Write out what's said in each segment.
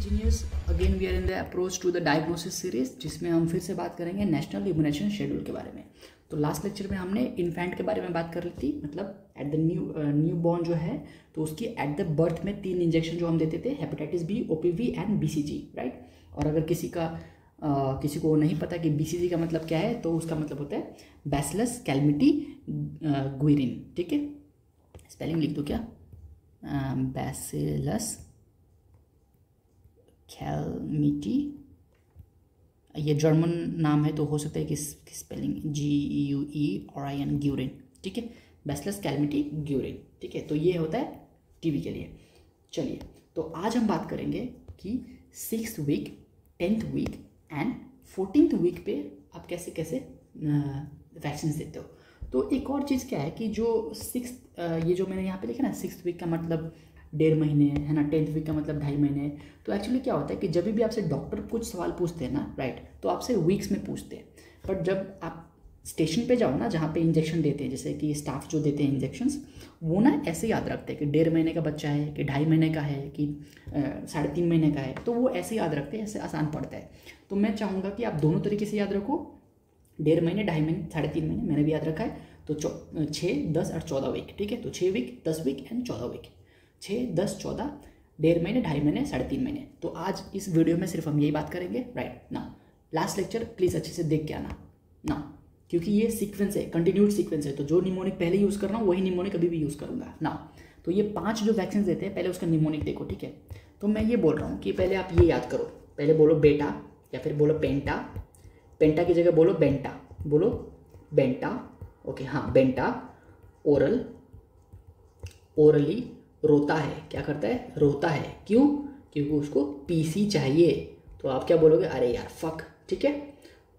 Engineers, again we are in the approach to the diagnosis series, जिसमें हम फिर से बात करेंगे नेशनल इम्यूनाइजेशन शेड्यूल के बारे में। तो लास्ट लेक्चर में हमने इन्फेंट के बारे में बात कर ली थी, मतलब एट द न्यू बॉर्न जो है तो उसकी एट द बर्थ में 3 इंजेक्शन जो हम देते थे, hepatitis B, OPV and BCG, right. और अगर किसी को नहीं पता कि बीसीजी का मतलब क्या है, तो उसका मतलब होता है बैसिलस कैलमिटी गुइरिन, ठीक है। स्पेलिंग लिख दो क्या, बैसिलस कैलमिटी, ये जर्मन नाम है तो हो सकता है कि स्पेलिंग GUERIN, ग्यूरिन, ठीक है। बैसिलस कैलमिटी ग्यूरिन, ठीक है। तो ये होता है टीबी के लिए। चलिए, तो आज हम बात करेंगे कि 6th week, 10th week and 14th week पे आप कैसे कैसे वैक्सीन देते हो। तो एक और चीज़ क्या है कि जो ये जो मैंने यहाँ पे लिखा ना, 6th वीक का मतलब 1.5 महीने है ना, 10th वीक का मतलब 2.5 महीने। तो एक्चुअली क्या होता है कि जब भी आपसे डॉक्टर कुछ सवाल पूछते हैं ना, राइट, तो आपसे वीक्स में पूछते हैं। बट जब आप स्टेशन पे जाओ ना, जहाँ पे इंजेक्शन देते हैं, जैसे कि स्टाफ जो देते हैं इंजेक्शंस, वो ना ऐसे याद रखते हैं कि 1.5 महीने का बच्चा है, कि 2.5 महीने का है, कि 3.5 महीने का है। तो वो ऐसे याद रखते हैं, ऐसे आसान पड़ता है। तो मैं चाहूँगा कि आप दोनों तरीके से याद रखो, 1.5 महीने, 2.5 महीने, 3.5 महीने, मैंने भी याद रखा है। तो 6, 10 और 14 वीक, ठीक है। तो 6 वीक, 10 वीक एंड 14 वीक, 6, 10, 14, 1.5 महीने, 2.5 महीने, 3.5 महीने। तो आज इस वीडियो में सिर्फ हम यही बात करेंगे, राइट ना। लास्ट लेक्चर प्लीज़ अच्छे से देख के आना ना, क्योंकि ये सीक्वेंस है, कंटिन्यूड सीक्वेंस है। तो जो निमोनिक पहले यूज़ कर रहा हूँ वही निमोनिक अभी भी यूज़ करूँगा ना। तो ये 5 जो वैक्सीन देते हैं, पहले उसका निमोनिक देखो, ठीक है। तो मैं ये बोल रहा हूँ कि पहले आप ये याद करो, पहले बोलो बेटा या फिर बोलो पेंटा, पेंटा की जगह बोलो बेंटा, बोलो बेंटा, ओके हाँ बेंटा। ओरल, ओरली, रोता है, क्या करता है, रोता है, क्यों, क्योंकि उसको पीसी चाहिए। तो आप क्या बोलोगे, अरे यार फक, ठीक है,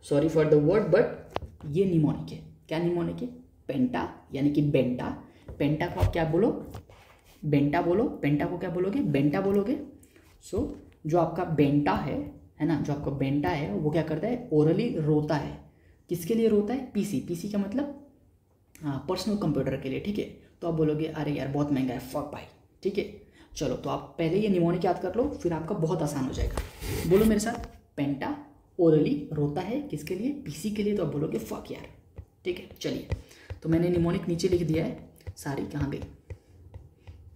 sorry for the word, but ये निमोनिक है। क्या निमोनिक है, पेंटा यानी कि बेंटा। पेंटा को आप क्या बोलो, बेंटा बोलो। पेंटा को क्या बोलोगे, बेंटा बोलोगे। सो जो आपका बेंटा है ना, जो आपका बेंटा है वो क्या करता है, ओरली रोता है। किसके लिए रोता है, पीसी, पीसी का मतलब पर्सनल कंप्यूटर के लिए, ठीक है। तो आप बोलोगे अरे यार बहुत महंगा है, फक भाई, ठीक है। चलो, तो आप पहले ये निमोनिक याद कर लो, फिर आपका बहुत आसान हो जाएगा। बोलो मेरे साथ, पेंटा ओरली रोता है, किसके लिए, पीसी के लिए। तो आप बोलोगे फक यार, ठीक है। चलिए, तो मैंने निमोनिक नीचे लिख दिया है, सारी कहाँ गई,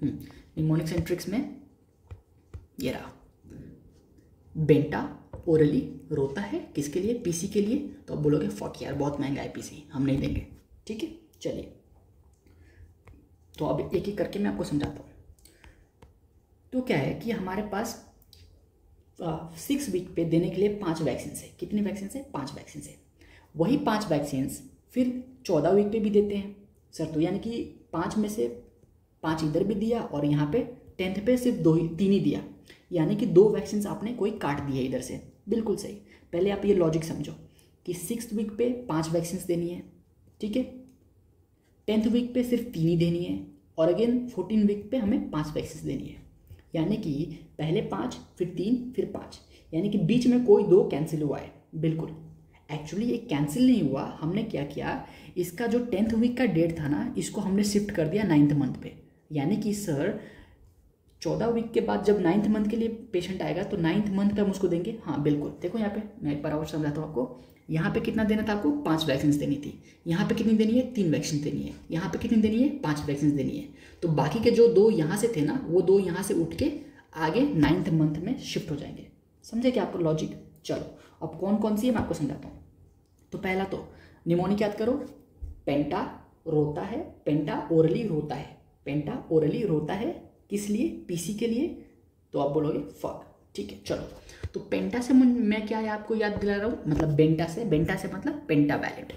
निमोनिक्स एंड ट्रिक्स में ये रहा। बेंटा ओरली रोता है, किसके लिए, पीसी के लिए। तो आप बोलोगे फक यार बहुत महंगा है पीसी, हम नहीं देंगे, ठीक है। चलिए, तो अब एक एक करके मैं आपको समझाता हूँ। तो क्या है कि हमारे पास 6 वीक पे देने के लिए 5 वैक्सीन है। कितनी वैक्सीन है, 5 वैक्सीन है। वही 5 वैक्सीन फिर 14 वीक पे भी देते हैं सर। तो यानी कि 5 में से 5 इधर भी दिया और यहाँ पे 10th पे सिर्फ 3 ही दिया, यानी कि 2 वैक्सीन आपने कोई काट दिए इधर से। बिल्कुल सही। पहले आप ये लॉजिक समझो कि 6th वीक पे 5 वैक्सीन देनी है, ठीक है। 10th वीक पे सिर्फ 3 ही देनी है, और अगेन 14 वीक पे हमें 5 वैक्सीन देनी है। यानी कि पहले 5, फिर 3, फिर 5, यानी कि बीच में कोई 2 कैंसिल हुआ है। बिल्कुल, एक्चुअली ये कैंसिल नहीं हुआ, हमने क्या किया, इसका जो 10th वीक का डेट था ना, इसको हमने शिफ्ट कर दिया 9th मंथ पे। यानी कि सर 14 वीक के बाद जब 9th मंथ के लिए पेशेंट आएगा तो 9th मंथ पे हम उसको देंगे। हाँ बिल्कुल, देखो यहाँ पे मैं एक बार और समझाता हूँ आपको। यहाँ पे कितना देना था आपको, 5 वैक्सीन देनी थी। यहाँ पे कितनी देनी है, 3 वैक्सीन देनी है। यहाँ पे कितनी देनी है, 5 वैक्सीन देनी है। तो बाकी के जो 2 यहाँ से थे ना, वो 2 यहाँ से उठ के आगे 9th मंथ में शिफ्ट हो जाएंगे। समझे क्या आपको लॉजिक। चलो, अब कौन कौन सी है मैं आपको समझाता हूँ। तो पहला तो निमोनिक याद करो, पेंटा रोता है, पेंटा ओरली रोता है, पेंटा ओरली रोता है, किस लिए, पीसी के लिए। तो आप बोलोगे फक, ठीक है। चलो, तो पेंटा से मैं क्या है आपको याद दिला रहा हूँ, मतलब बेंटा से, बेंटा से मतलब पेंटावैलेंट।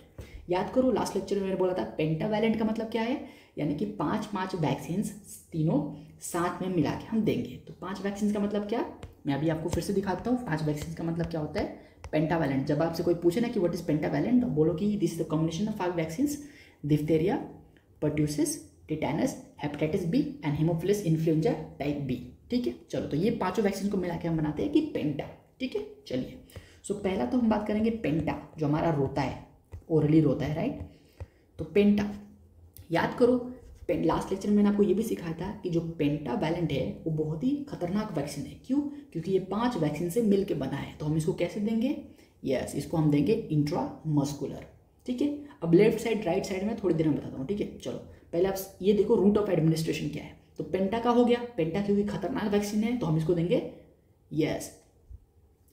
याद करो, लास्ट लेक्चर में मैंने बोला था पेंटावैलेंट का मतलब क्या है, यानी कि 5 वैक्सीन तीनों साथ में मिला के हम देंगे। तो 5 वैक्सीन का मतलब क्या, मैं अभी आपको फिर से दिखाता हूँ। 5 वैक्सीन का मतलब क्या होता है, पेंटावैलेंट। जब आपसे कोई पूछे ना कि व्हाट इज पेंटावैलेंट, तो बोलो कि this is the combination of 5 vaccine, diphtheria, pertussis, tetanus, hepatitis B and haemophilus influenza type B, ठीक है। चलो, तो ये 5 वैक्सीन को मिला के हम बनाते हैं कि पेंटा, ठीक है। चलिए, सो पहला तो हम बात करेंगे पेंटा, जो हमारा रोता है, ओरली रोता है, राइट। तो पेंटा याद करो, लास्ट लेक्चर में मैंने आपको ये भी सिखाया था कि जो पेंटावैलेंट है वो बहुत ही खतरनाक वैक्सीन है। क्यों? क्योंकि ये 5 वैक्सीन से मिल के बना है। तो हम इसको कैसे देंगे? यस, इसको हम देंगे इंट्रामस्कुलर। ठीक है, अब लेफ्ट साइड राइट साइड में थोड़ी देर में बताता हूँ। ठीक है, चलो पहले आप ये देखो रूट ऑफ एडमिनिस्ट्रेशन क्या है। तो पेंटा का हो गया, पेंटा क्योंकि खतरनाक वैक्सीन है तो हम इसको देंगे यस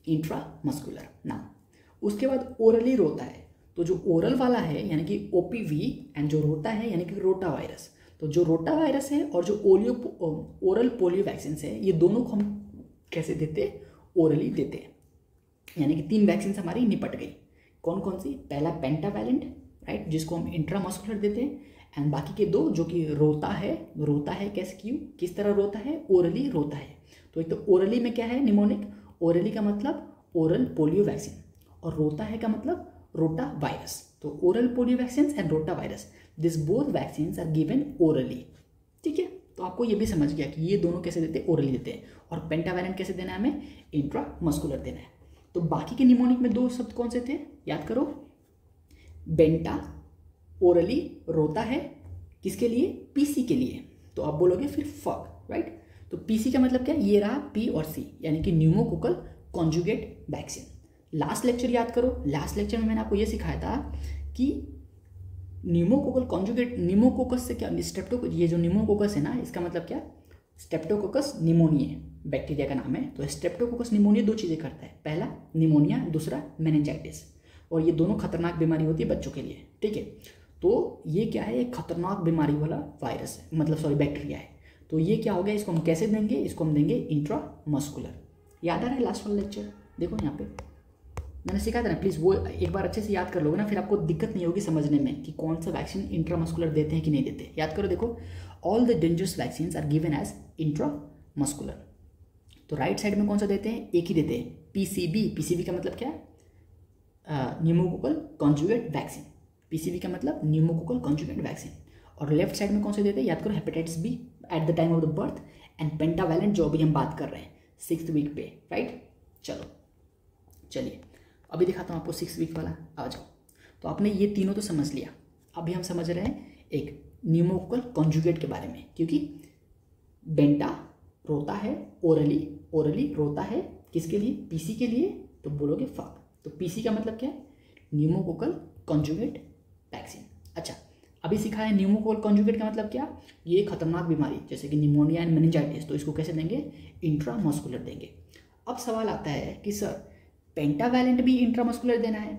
इंट्रामस्कुलर ना। उसके बाद ओरली रोता है, तो जो ओरल वाला है यानी कि ओपीवी एंड जो रोता है यानी कि रोटा वायरस। तो जो रोटा वायरस है और जो ओरल पोलियो वैक्सीन है ये दोनों को हम कैसे देते हैं? ओरली देते हैं। यानी कि 3 वैक्सीन हमारी निपट गई। कौन कौन सी? पहला पेंटावैलेंट, राइट, जिसको हम इंट्रामस्कुलर देते हैं, एंड बाकी के 2 जो कि रोता है कैसे, क्यों, किस तरह रोता है? ओरली रोता है। तो एक तो ओरली में क्या है? निमोनिक। ओरली का मतलब ओरल पोलियो वैक्सीन, और रोता है का मतलब रोटा वायरस। तो oral polio vaccine and rotavirus, this both vaccine are given orally. ठीक है, तो आपको ये भी समझ गया कि ये दोनों कैसे देते हैं? ओरली देते हैं। और पेंटावैलेंट कैसे देना है? हमें इंट्रामस्कुलर देना है। तो बाकी के निमोनिक में 2 शब्द कौन से थे? याद करो, बेंटा ओरली रोता है किसके लिए? पीसी के लिए। तो आप बोलोगे फिर फक, राइट। तो पीसी का मतलब क्या? ये रहा पी और सी, यानी कि pneumococcal conjugate vaccine. Last lecture याद करो, लास्ट लेक्चर में मैंने आपको ये सिखाया था कि न्यूमोकोकल कॉन्जुगेट, न्यूमोकोकस से क्या, ये जो न्यूमोकोकस है ना, इसका मतलब क्या? स्ट्रेप्टोकोकस निमोनिया बैक्टीरिया का नाम है। तो स्ट्रेप्टोकोकस निमोनिया 2 चीज़ें करता है, पहला निमोनिया, दूसरा मेनिंजाइटिस। और ये दोनों खतरनाक बीमारी होती है बच्चों के लिए। ठीक है, तो ये क्या है? एक खतरनाक बीमारी वाला वायरस है, मतलब सॉरी बैक्टीरिया है। तो ये क्या हो गया? इसको हम कैसे देंगे? इसको हम देंगे इंट्रामस्कुलर। याद आ रहा है लास्ट वाला लेक्चर? देखो यहाँ पे मैंने सिखाया था ना, प्लीज़ वो एक बार अच्छे से याद कर लोगे ना, फिर आपको दिक्कत नहीं होगी समझने में कि कौन सा वैक्सीन इंट्रामस्कुलर देते हैं कि नहीं देते। याद करो, देखो, all the dangerous vaccine are given as intramuscular. तो राइट साइड में कौन सा देते हैं? एक ही देते हैं, पीसीबी। पीसीबी का मतलब क्या है? Pneumococcal conjugate vaccine. पीसीबी का मतलब न्यूमोकोकल कॉन्जुगेट वैक्सीन। और लेफ्ट साइड में कौन से देते हैं? याद करो, hepatitis B at the time of the birth, and pentavalent जो अभी हम बात कर रहे हैं 6th वीक पे, राइट। चलो चलिए अभी दिखाता हूँ आपको 6th वीक वाला। आ जाओ। तो आपने ये तीनों तो समझ लिया। अभी हम समझ रहे हैं एक न्यूमोकोकल कॉन्जुगेट के बारे में, क्योंकि बेंटा रोता है ओरली रोता है किसके लिए? पीसी के लिए। तो बोलोगे फक। तो पीसी का मतलब क्या है? Pneumococcal conjugate vaccine. अच्छा, अभी सिखा है न्यूमोकोकल कॉन्जुगेट का मतलब क्या? ये खतरनाक बीमारी जैसे कि निमोनिया एंड मेनिंजाइटिस, तो इसको कैसे देंगे? इंट्रामस्कुलर देंगे। अब सवाल आता है कि सर पेंटावैलेंट भी इंट्रामस्कुलर देना है,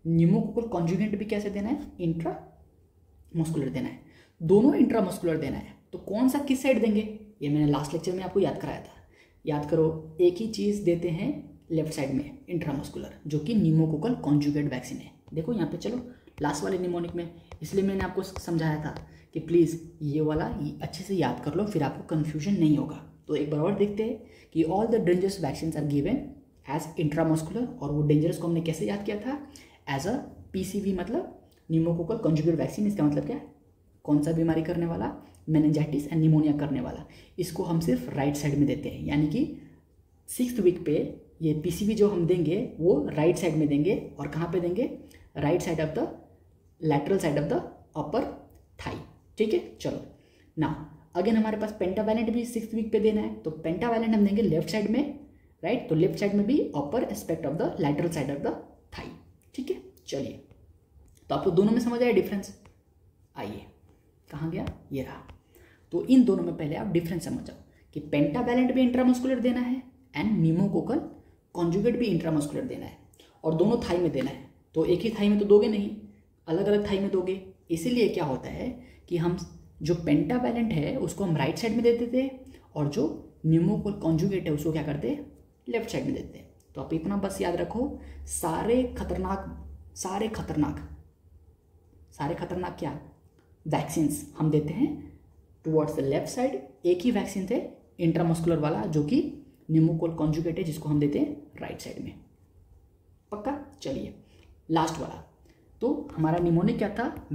न्यूमोकोकल कॉन्जुगेट भी कैसे देना है? इंट्रामस्कुलर देना है। दोनों इंट्रामस्कुलर देना है, तो कौन सा किस साइड देंगे? ये मैंने लास्ट लेक्चर में आपको याद कराया था। याद करो, एक ही चीज़ देते हैं लेफ्ट साइड में, इंट्रामस्कुलर, जो कि न्यूमोकोकल कॉन्जुगेट वैक्सीन है। देखो यहाँ पे, चलो लास्ट वाले निमोनिक में, इसलिए मैंने आपको समझाया था कि प्लीज़ ये वाला अच्छे से याद कर लो, फिर आपको कन्फ्यूजन नहीं होगा। तो एक बार और देखते हैं कि all the dangerous vaccine are given as intramuscular, और वो डेंजरस को हमने कैसे याद किया था? एज अ पीसीवी, मतलब न्यूमोकोकल कॉन्जुगेट वैक्सीन। इसका मतलब क्या? कौन सा बीमारी करने वाला? मेनिंजाइटिस एंड निमोनिया करने वाला। इसको हम सिर्फ राइट साइड में देते हैं, यानी कि 6th वीक पे ये पीसीवी जो हम देंगे वो राइट साइड में देंगे। और कहाँ पे देंगे? Right side of the lateral side of the upper thigh. ठीक है, चलो ना, अगेन हमारे पास पेंटावैलेंट भी 6th वीक पे देना है, तो पेंटावैलेंट हम देंगे लेफ्ट साइड में, राइट। तो लेफ्ट साइड में भी upper aspect of the lateral side of the thigh. ठीक है, चलिए, तो आपको दोनों में समझ आया डिफरेंस? आइए, कहाँ गया? ये रहा। तो इन दोनों में पहले आप डिफरेंस समझ जाओ कि पेंटावैलेंट भी इंट्रामस्कुलर देना है एंड न्यूमोकोकल कॉन्जुगेट भी इंट्रामस्कुलर देना है, और दोनों थाई में देना है। तो एक ही थाई में तो दोगे नहीं, अलग अलग थाई में दोगे। इसीलिए क्या होता है कि हम जो पेंटावैलेंट है उसको हम राइट साइड में दे देते हैं, और जो न्यूमोकोकल कॉन्जुगेट है उसको क्या करते हैं? लेफ्ट साइड में देते हैं। तो आप इतना बस याद रखो, सारे खतरनाक क्या वैक्सीन्स हम देते हैं टुवर्ड्स द लेफ्ट साइड। एक ही वैक्सीन थे इंट्रामस्कुलर वाला, जो कि न्यूमोकोकल कॉन्जुगेट है, जिसको हम देते हैं राइट साइड में। पक्का? चलिए लास्ट वाला। तो हमारा निमोनिक क्या था?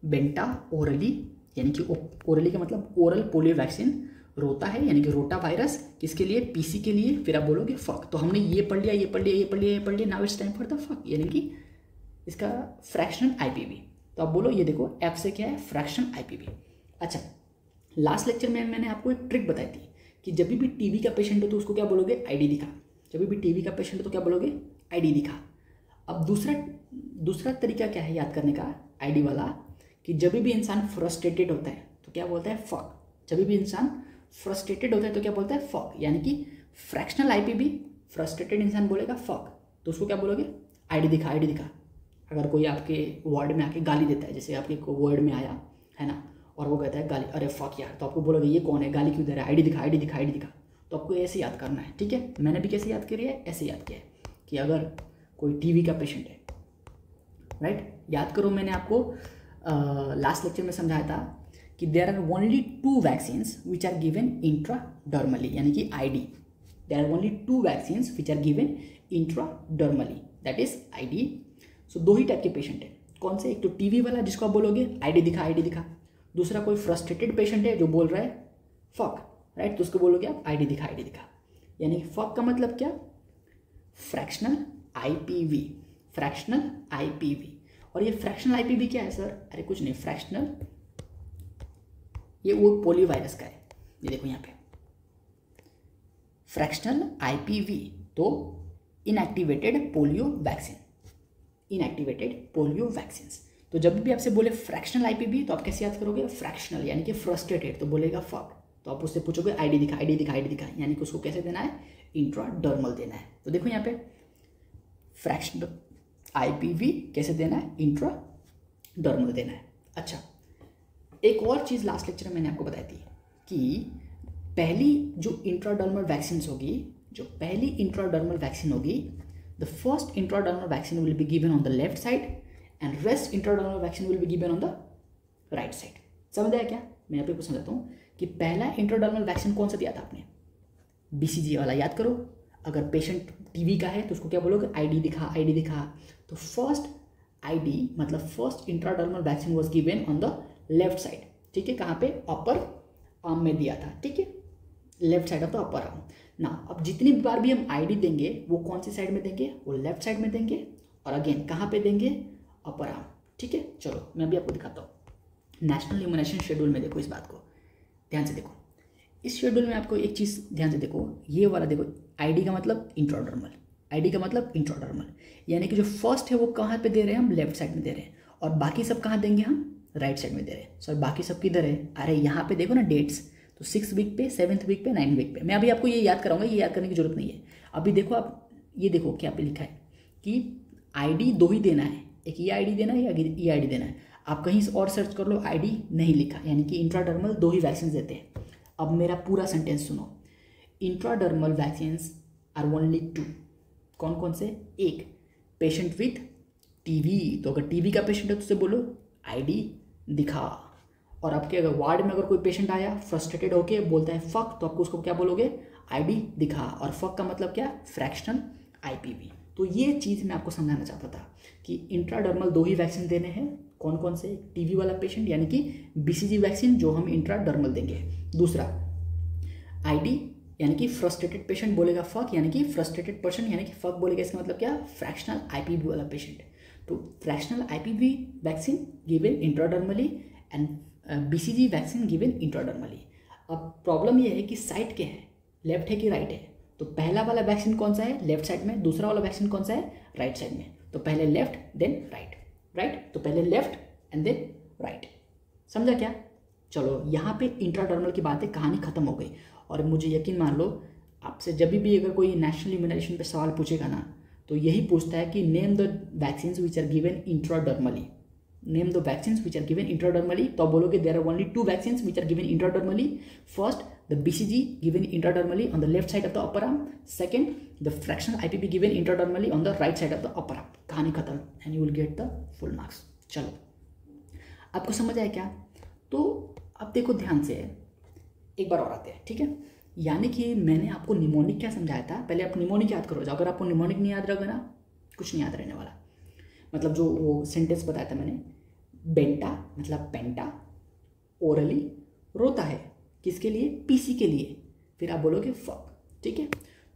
बेंटा ओरली, यानी कि ओरली का मतलब ओरल पोलियो वैक्सीन। रोता है यानी कि रोटा वायरस, किसके लिए? पीसी के लिए। फिर आप बोलोगे फक। तो हमने ये पढ़ लिया, now it's time for the fuck, यानी कि इसका फ्रैक्शनल आईपीवी। तो आप बोलो ये देखो एफ से क्या है, फ्रैक्शनल आईपीवी। अच्छा, लास्ट लेक्चर में मैंने आपको एक ट्रिक बताई थी कि जब भी टीबी का पेशेंट हो तो उसको क्या बोलोगे, आईडी दिखा। जब भी टीबी का पेशेंट हो तो क्या बोलोगे, आईडी दिखा। अब दूसरा तरीका क्या है याद करने का, आईडी वाला, कि जब भी इंसान फ्रस्ट्रेटेड होता है तो क्या बोलता है, फक। जब भी इंसान फ्रस्ट्रेटेड होता है तो क्या बोलता है, फक। यानी कि फ्रैक्शनल आईपीवी, फ्रस्ट्रेटेड इंसान बोलेगा फक, तो उसको क्या बोलोगे, आईडी दिखा, आईडी दिखा। अगर कोई आपके वर्ड में आके गाली देता है, जैसे आपके वर्ड में आया है ना, और वो कहता है गाली, अरे फक यार, तो आपको बोलोगे ये कौन है, गाली क्यों दे रहा है, आईडी दिखा, आईडी दिखा, आईडी दिखा। तो आपको ऐसे याद करना है, ठीक है। मैंने भी कैसे याद करी है, ऐसे याद किया है कि अगर कोई टीबी का पेशेंट है, राइट, याद करो मैंने आपको लास्ट लेक्चर में समझाया था कि there are only 2 vaccines which are given intradermally, यानी कि ID. There are only 2 vaccines which are given intradermally, that is ID. So 2 ही टाइप के पेशेंट है, कौन से, एक तो टीवी वाला जिसको आप बोलोगे आईडी दिखा, आईडी दिखा। दूसरा कोई फ्रस्ट्रेटेड पेशेंट है जो बोल रहा है फक, राइट, तो उसको बोलोगे आप आईडी दिखा, आईडी दिखा। यानी फक का मतलब क्या, फ्रैक्शनल आईपीवी, फ्रैक्शनल आईपीवी। और ये फ्रैक्शनल आईपीवी क्या है सर, अरे कुछ नहीं, फ्रैक्शनल, ये वो पोलियो वायरस का है, ये देखो यहाँ पे फ्रैक्शनल आईपीवी, तो inactivated polio vaccine, inactivated polio vaccines. तो जब भी आपसे बोले फ्रैक्शनल आईपीवी तो आप कैसे याद करोगे, फ्रैक्शनल यानी कि फ्रस्ट्रेटेड, तो बोलेगा फक, तो आप उससे पूछोगे आईडी दिखा, आईडी दिखा, आईडी दिखा, यानी कि उसको कैसे देना है, इंट्राडर्मल देना है। तो देखो यहाँ पे फ्रैक्शनल आईपीवी कैसे देना है, इंट्राडर्मल देना है। अच्छा, एक और चीज़ लास्ट लेक्चर में मैंने आपको बताई थी कि पहली जो इंट्राडर्मल वैक्सीन होगी, जो पहली इंट्राडर्मल वैक्सीन होगी, the first intradermal vaccine will be given on the left side and rest intradermal vaccine will be given on the right side. समझ आया क्या, मैं यहाँ पे कुछ समझाता हूँ कि पहला इंट्राडर्मल वैक्सीन कौन सा दिया था आपने, बीसीजी वाला, याद करो। अगर पेशेंट टीवी का है तो उसको क्या बोलोगे, आईडी दिखा, आईडी दिखा। तो फर्स्ट आईडी मतलब first intradermal vaccine was given on the left side, ठीक है, कहाँ पे, अपर आर्म में दिया था, ठीक है, left side of the upper arm ना। अब जितनी बार भी हम आईडी देंगे वो कौन सी साइड में देंगे, वो लेफ्ट साइड में देंगे, और अगेन कहाँ पे देंगे, अपर आर्म, ठीक है। चलो मैं भी आपको दिखाता हूँ। नेशनल इम्यूनाइजेशन शेड्यूल में देखो, इस बात को ध्यान से देखो। इस शेड्यूल में आपको एक चीज़ ध्यान से देखो, ये वाला देखो, आईडी का मतलब इंट्राडर्मल, आईडी का मतलब इंट्राडर्मल, यानी कि जो फर्स्ट है वो कहाँ पे दे रहे हैं, हम लेफ्ट साइड में दे रहे हैं, और बाकी सब कहाँ देंगे, हम राइट साइड में दे रहे हैं। सर बाकी सब किधर है, अरे यहाँ पे देखो ना डेट्स, तो 6th वीक पे, 7th वीक पे, 9th वीक पे। मैं अभी आपको ये याद कराऊंगा, ये याद करने की जरूरत नहीं है। अभी देखो आप, ये देखो क्या पे लिखा है कि आईडी 2 ही देना है, एक ये आईडी देना है या ये आईडी देना है। आप कहीं और सर्च कर लो, आईडी नहीं लिखा, यानी कि इंट्राडर्मल 2 ही वैक्सीन देते हैं। अब मेरा पूरा सेंटेंस सुनो, इंट्राडर्मल वैक्सीन्स आर ओनली 2, कौन कौन से, एक पेशेंट विथ टीवी, तो अगर टीवी का पेशेंट है तो उसे बोलो आईडी दिखा। और आपके अगर वार्ड में अगर कोई पेशेंट आया फ्रस्ट्रेटेड होके बोलता है फक, तो आपको उसको क्या बोलोगे, आईडी दिखा। और फक का मतलब क्या, फ्रैक्शनल आईपीवी। तो ये चीज़ मैं आपको समझाना चाहता था कि इंट्राडर्मल 2 ही वैक्सीन देने हैं, कौन कौन से, टीवी वाला पेशेंट यानी कि बीसीजी वैक्सीन जो हम इंट्राडर्मल देंगे। दूसरा आईडी यानी कि फ्रस्ट्रेटेड पेशेंट बोलेगा फक, यानी कि फ्रस्ट्रेटेड पर्सन यानी कि फक बोलेगा, इसका मतलब क्या, फ्रैक्शनल आईपीवी वाला पेशेंट। तो fractional IPv vaccine given intradermally and BCG vaccine given intradermally. अब प्रॉब्लम ये है कि साइड क्या है, लेफ्ट है कि राइट है। तो पहला वाला वैक्सीन कौन सा है, लेफ्ट साइड में, दूसरा वाला वैक्सीन कौन सा है, राइट साइड में। तो पहले लेफ्ट देन राइट, राइट, तो पहले लेफ्ट एंड देन राइट। समझा क्या, चलो यहाँ पे इंट्राडर्मल की बातें कहानी खत्म हो गई। और मुझे यकीन मान लो, आपसे जब भी अगर कोई नेशनल इम्यूनाइजेशन पे सवाल पूछेगा ना, तो यही पूछता है कि name the vaccines which are given intradermally, name the vaccines which are given intradermally. तो बोलोगे there are only 2 vaccines which are given intradermally. First the BCG given intradermally on the left side of the upper arm, second the fractional IPV given intradermally on the right side of the upper arm। कहानी खत्म, and you will get the full marks। चलो आपको समझ आया क्या, तो अब देखो ध्यान से एक बार और आते हैं, ठीक है। यानी कि मैंने आपको निमोनिक क्या समझाया था, पहले आप निमोनिक याद करो। अगर आपको निमोनिक नहीं याद रहेगा ना, कुछ नहीं याद रहने वाला। मतलब जो वो सेंटेंस बताया था मैंने, बेंटा मतलब पेंटा, ओरली रोता है, किसके लिए, पीसी के लिए, फिर आप बोलोगे फक, ठीक है।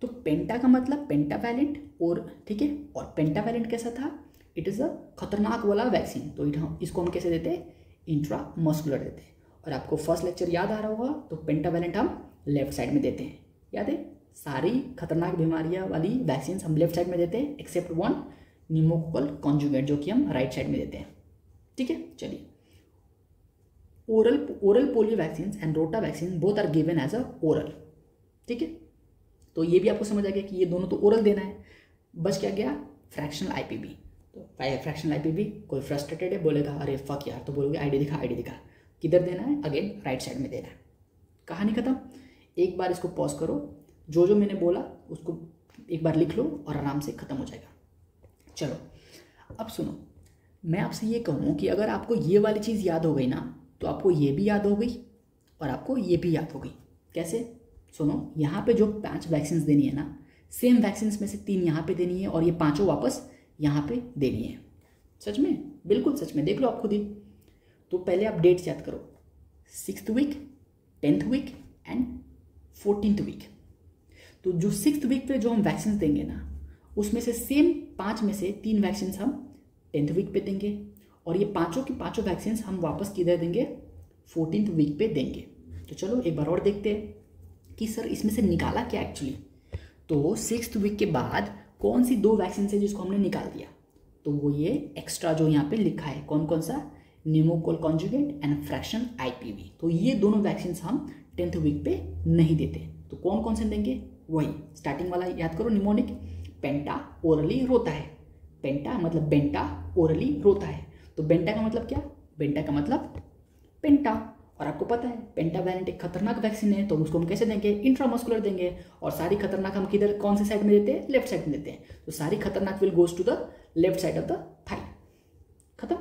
तो पेंटा का मतलब पेंटावैलेंट, और ठीक है, और पेंटावैलेंट कैसा था, इट इज़ अ खतरनाक वाला वैक्सीन, तो इसको हम कैसे देते हैं, इंट्रामस्कुलर देते हैं। और आपको फर्स्ट लेक्चर याद आ रहा होगा, तो पेंटावैलेंट हम लेफ्ट साइड में देते हैं, याद है, सारी खतरनाक बीमारियां वाली वैक्सीन हम लेफ्ट साइड में देते हैं एक्सेप्ट वन, न्यूमोकोकल कॉन्जुगेट, जो कि हम राइट साइड में देते हैं। ठीक है, चलिए, oral polio vaccine and rota vaccine both are given as a oral. ठीक है, तो ये भी आपको समझ आ गया कि ये दोनों तो ओरल देना है। बच क्या गया, फ्रैक्शनल आईपीवी। तो फ्रैक्शनल आईपीवी, कोई फ्रस्ट्रेटेड है, बोलेगा अरे फक यार, तो बोलोगे आईडी दिखा, आईडी दिखा। किधर देना है, अगेन राइट साइड में देना है। कहानी खत्म। एक बार इसको पॉज करो, जो जो मैंने बोला उसको एक बार लिख लो और आराम से खत्म हो जाएगा। चलो अब सुनो, मैं आपसे ये कहूँ कि अगर आपको ये वाली चीज़ याद हो गई ना, तो आपको ये भी याद हो गई और आपको ये भी याद हो गई। कैसे, सुनो, यहाँ पे जो 5 वैक्सीन देनी है ना, सेम वैक्सीन में से 3 यहाँ पे देनी है और ये 5 वापस यहाँ पे देनी है। सच में, बिल्कुल सच में, देख लो आप खुद ही। तो पहले आप डेट्स याद करो, 6th week, 10th week and 14th week. तो जो 6th वीक पे जो हम वैक्सीन देंगे ना, उसमें से सेम 5 में से 3 वैक्सीन हम 10th वीक पे देंगे और ये पाँचों की पाँचों वैक्सीन हम वापस किधर देंगे, 14th वीक पे देंगे। तो चलो एक बार और देखते हैं कि सर इसमें से निकाला क्या एक्चुअली। तो 6th वीक के बाद कौन सी 2 वैक्सीन है जिसको हमने निकाल दिया, तो वो ये एक्स्ट्रा जो यहाँ पे लिखा है, कौन कौन सा, pneumococcal conjugate and fractional IPv. तो ये दोनों वैक्सीन हम 10th वीक पे नहीं देते। तो कौन कौन से देंगे, वही स्टार्टिंग वाला याद करो, निमोनिक, पेंटा ओरली रोता है, पेंटा मतलब बेंटा, ओरली रोता है। तो बेंटा का मतलब क्या, बेंटा का मतलब पेंटा। और आपको पता है पेंटावैलेंट एक खतरनाक वैक्सीन है, तो उसको हम कैसे देंगे, इंट्रामस्कुलर देंगे। और सारी खतरनाक हम किधर, कौन से साइड में देते हैं, लेफ्ट साइड में देते हैं। तो सारी खतरनाक will goes to the left side of the thigh. खत्म,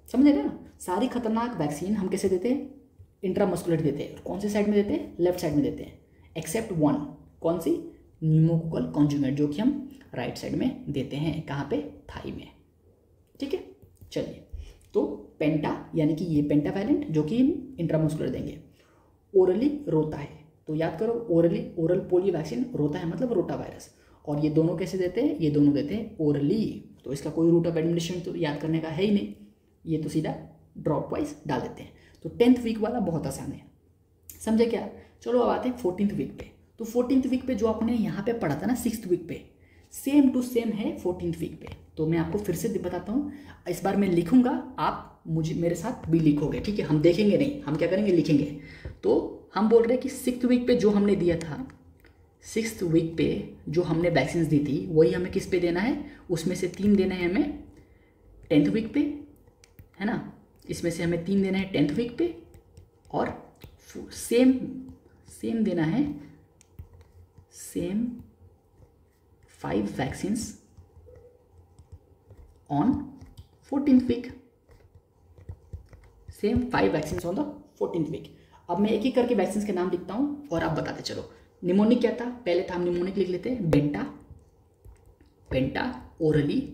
समझ रहे ना। सारी खतरनाक वैक्सीन हम कैसे देते हैं, इंट्रामस्कुलर देते हैं। कौन से साइड में देते हैं, लेफ्ट साइड में देते हैं, एक्सेप्ट वन, कौन सी, न्यूमोकोकल कॉन्जुगेट, जो कि हम राइट साइड में देते हैं। कहाँ पे, थाई में। ठीक है, चलिए, तो पेंटा यानी कि ये पेंटावैलेंट जो कि इंट्रामस्कुलर देंगे। ओरली रोता है, तो याद करो, ओरल पोलियो वैक्सीन, रोता है मतलब रोटा वायरस। और ये दोनों कैसे देते हैं, ये दोनों देते हैं ओरली। तो इसका कोई रूट ऑफ एडमिनिस्ट्रेशन तो याद करने का है ही नहीं, ये तो सीधा ड्रॉप वाइज डाल देते हैं। तो 10th वीक वाला बहुत आसान है, समझे क्या। चलो अब आते हैं 14th वीक पे। तो 14th वीक पे जो आपने यहाँ पे पढ़ा था ना 6th वीक पे, सेम टू सेम है 14th वीक पे। तो मैं आपको फिर से बताता हूँ, इस बार मैं लिखूंगा, आप मुझे मेरे साथ भी लिखोगे। ठीक है, हम देखेंगे नहीं, हम क्या करेंगे, लिखेंगे। तो हम बोल रहे हैं कि 6th वीक पे जो हमने दिया था, 6th वीक पे जो हमने वैक्सीन दी थी, वही हमें किस पे देना है, उसमें से 3 देना है हमें 10th वीक पे, है ना। इसमें से हमें 3 देना है 10th वीक पे, और सेम देना है, same 5 vaccines on 14th week, same 5 vaccines on the 14th week. अब मैं एक एक करके वैक्सीन्स के नाम लिखता हूँ और आप बताते चलो। निमोनिक क्या था, पहले था, हम निमोनिक लिख लेते हैं, बेंटा, पेंटा ओरली,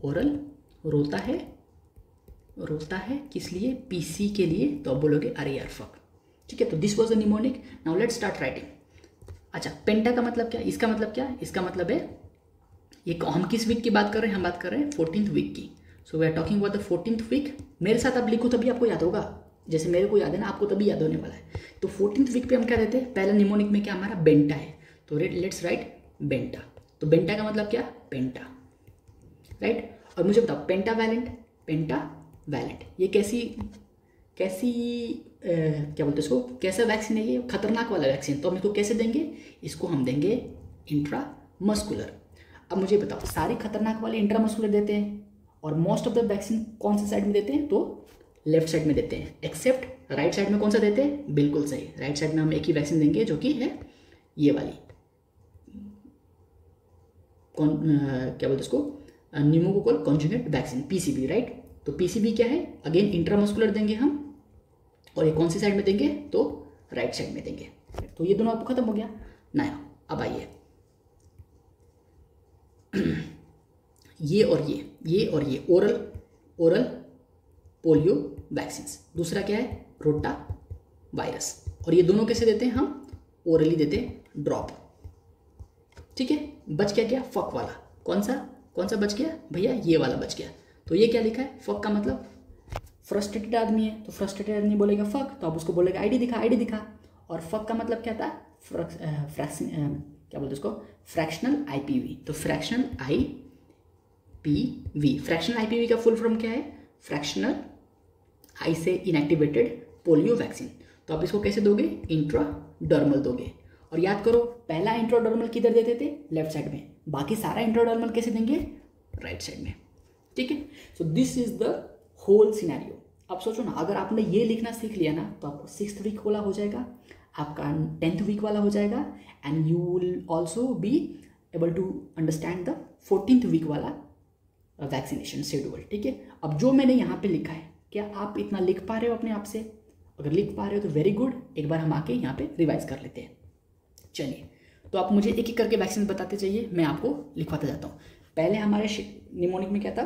ओरल रोता है किस लिए, पीसी के लिए। तो अब बोलोगे अरे यार फक। ठीक है, तो this was a mnemonic. Now let's start writing. अच्छा, पेंटा का मतलब क्या, इसका मतलब क्या, इसका मतलब है, ये हम किस वीक की बात कर रहे हैं, हम बात कर रहे हैं 14th वीक की। So we are talking about the 14th week. मेरे साथ आप लिखो तभी आपको याद होगा, जैसे मेरे को याद है ना, आपको तभी याद होने वाला है। तो 14th वीक पे हम क्या देते हैं, पहला निमोनिक में क्या हमारा बेंटा है, तो लेट्स राइट बेंटा। तो बेंटा का मतलब क्या, पेंटा, राइट। और मुझे बताओ पेंटावैलेंट ये कैसी क्या बोलते हैं इसको, कैसा वैक्सीन है ये, खतरनाक वाला वैक्सीन। तो हम इसको कैसे देंगे, इसको हम देंगे इंट्रामस्कुलर। अब मुझे बताओ, सारी खतरनाक वाले इंट्रामस्कुलर देते हैं और मोस्ट ऑफ द वैक्सीन कौन से साइड में देते हैं, तो लेफ्ट साइड में देते हैं, एक्सेप्ट राइट साइड में कौन सा देते हैं, बिल्कुल सही, राइट साइड में हम एक ही वैक्सीन देंगे जो कि है ये वाली, क्या बोलते हैं इसको, pneumococcal conjugate vaccine, PCB, right. तो पीसीबी क्या है, अगेन इंट्रामस्कुलर देंगे हम, और ये कौन सी साइड में देंगे, तो राइट साइड में देंगे। तो ये दोनों आपको खत्म हो गया नया। अब आइए ये और ये ओरल पोलियो वैक्सीन। दूसरा क्या है, रोटा वायरस। और ये दोनों कैसे देते हैं, हम ओरली देते हैं, ड्रॉप। ठीक है, बच क्या गया, फक वाला, कौन सा, कौन सा बच गया भैया, ये वाला बच गया। तो ये क्या लिखा है, फक का मतलब फ्रस्ट्रेटेड आदमी है, तो फ्रस्ट्रेटेड आदमी बोलेगा फक, तो आप उसको बोलेगा आईडी दिखा, आईडी दिखा। और फक का मतलब क्या था, क्या बोलते उसको, फ्रैक्शनल आईपीवी। तो फ्रैक्शनल आईपीवी, फ्रैक्शनल आईपीवी का फुल फॉर्म क्या है, फ्रैक्शनल आई से इनएक्टिवेटेड पोलियो वैक्सीन। तो आप इसको कैसे दोगे, इंट्राडर्मल दोगे। और याद करो पहला इंट्राडर्मल किधर देते थे, लेफ्ट साइड में, बाकी सारा इंट्राडर्मल कैसे देंगे, राइट साइड में, ठीक है। So this is the whole scenario. अब सोचो ना, अगर आपने ये लिखना सीख लिया ना तो आपको 6th वीक वाला हो जाएगा, आपका 10th वीक वाला हो जाएगा, and you will also be able to understand the 14th week वाला वैक्सीनेशन शेड्यूल, ठीक है। अब जो मैंने यहाँ पे लिखा है, क्या आप इतना लिख पा रहे हो अपने आप से? अगर लिख पा रहे हो तो वेरी गुड, एक बार हम आके यहाँ पे रिवाइज कर लेते हैं। चलिए, तो आप मुझे एक एक करके वैक्सीन बताते चाहिए, मैं आपको लिखवाता जाता हूँ। पहले हमारे निमोनिक में क्या था,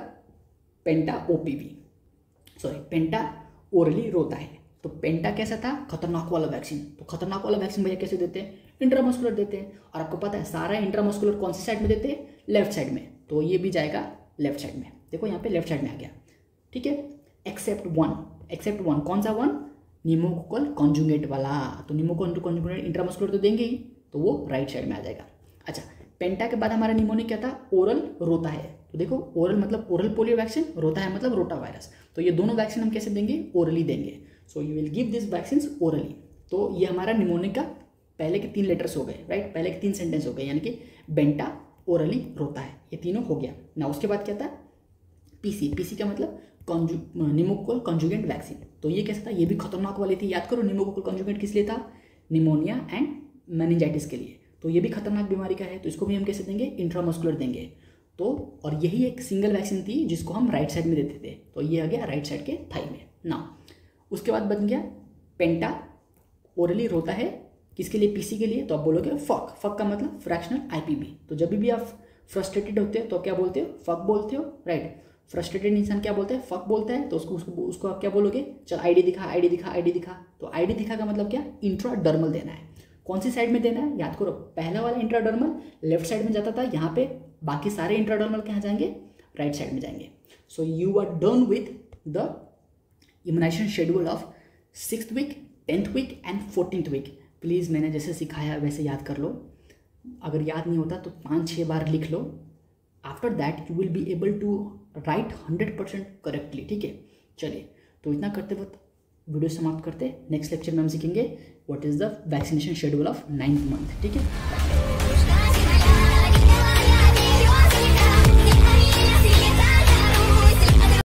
पेंटा ओपीवी, सॉरी पेंटा ओरली रोता है। तो पेंटा कैसा था, खतरनाक वाला वैक्सीन। तो खतरनाक वाला वैक्सीन भैया कैसे देते हैं, इंट्रामस्कुलर देते हैं। और आपको पता है सारा इंट्रामस्कुलर कौन सी साइड में देते हैं, लेफ्ट साइड में। तो ये भी जाएगा लेफ्ट साइड में, देखो यहाँ पे लेफ्ट साइड में आ गया, ठीक है। एक्सेप्ट वन, कौन सा वन, निमोकोकल कॉन्जुगेट वाला। तो निमोकोकल कॉन्जुगेट इंट्रामस्कुलर तो देंगे ही, तो वो राइट साइड में आ जाएगा। अच्छा, पेंटा के बाद हमारा निमोनिक क्या था, ओरल रोता है। तो देखो ओरल मतलब ओरल पोलियो वैक्सीन, रोता है मतलब रोटा वायरस। तो ये दोनों वैक्सीन हम कैसे देंगे, ओरली देंगे। So you will give this vaccine orally. तो ये हमारा निमोनिक का पहले के 3 लेटर्स हो गए, राइट, पहले के 3 सेंटेंस हो गए, यानी कि बेंटा ओरली रोता है, ये तीनों हो गया ना। उसके बाद क्या था, पीसी का मतलब निमोकोकल कॉन्जुगेंट वैक्सीन। तो ये कैसा था, ये भी खतरनाक वाली थी। याद करो निमोकोकल कॉन्जुगेंट किस लिए था, निमोनिया एंड मेनिंजाइटिस के लिए। तो ये भी खतरनाक बीमारी का है, तो इसको भी हम कैसे देंगे, इंट्रामस्कुलर देंगे। तो और यही एक सिंगल वैक्सीन थी जिसको हम राइट साइड में देते थे, तो ये आ गया राइट साइड के थाई में ना। उसके बाद बन गया पेंटा ओरली रोता है, किसके लिए, पीसी के लिए। तो आप बोलोगे फक का मतलब फ्रैक्शनल आईपीवी। तो जब भी आप फ्रस्ट्रेटेड होते हो तो क्या बोलते हो, फक बोलते हो, राइट। फ्रस्ट्रेटेड इंसान क्या बोलते हैं, फक बोलता है। तो उसको आप क्या बोलोगे, चल आईडी दिखा, आईडी दिखा, आईडी दिखा। तो आईडी दिखा का मतलब क्या, इंट्राडर्मल देना है। कौन सी साइड में देना है, याद करो पहला वाला इंट्राडर्मल लेफ्ट साइड में जाता था, यहाँ पे बाकी सारे इंट्राडर्मल कहाँ जाएंगे, राइट साइड में जाएंगे। So you are done with the immunization schedule of 6th week, 10th week and 14th week. Please मैंने जैसे सिखाया वैसे याद कर लो, अगर याद नहीं होता तो 5-6 बार लिख लो। After that you will be able to write 100% correctly, ठीक है। चलिए, तो इतना करते वक्त वीडियो समाप्त करते, नेक्स्ट लेक्चर में हम सीखेंगे what is the vaccination schedule of 9th month, ठीक है।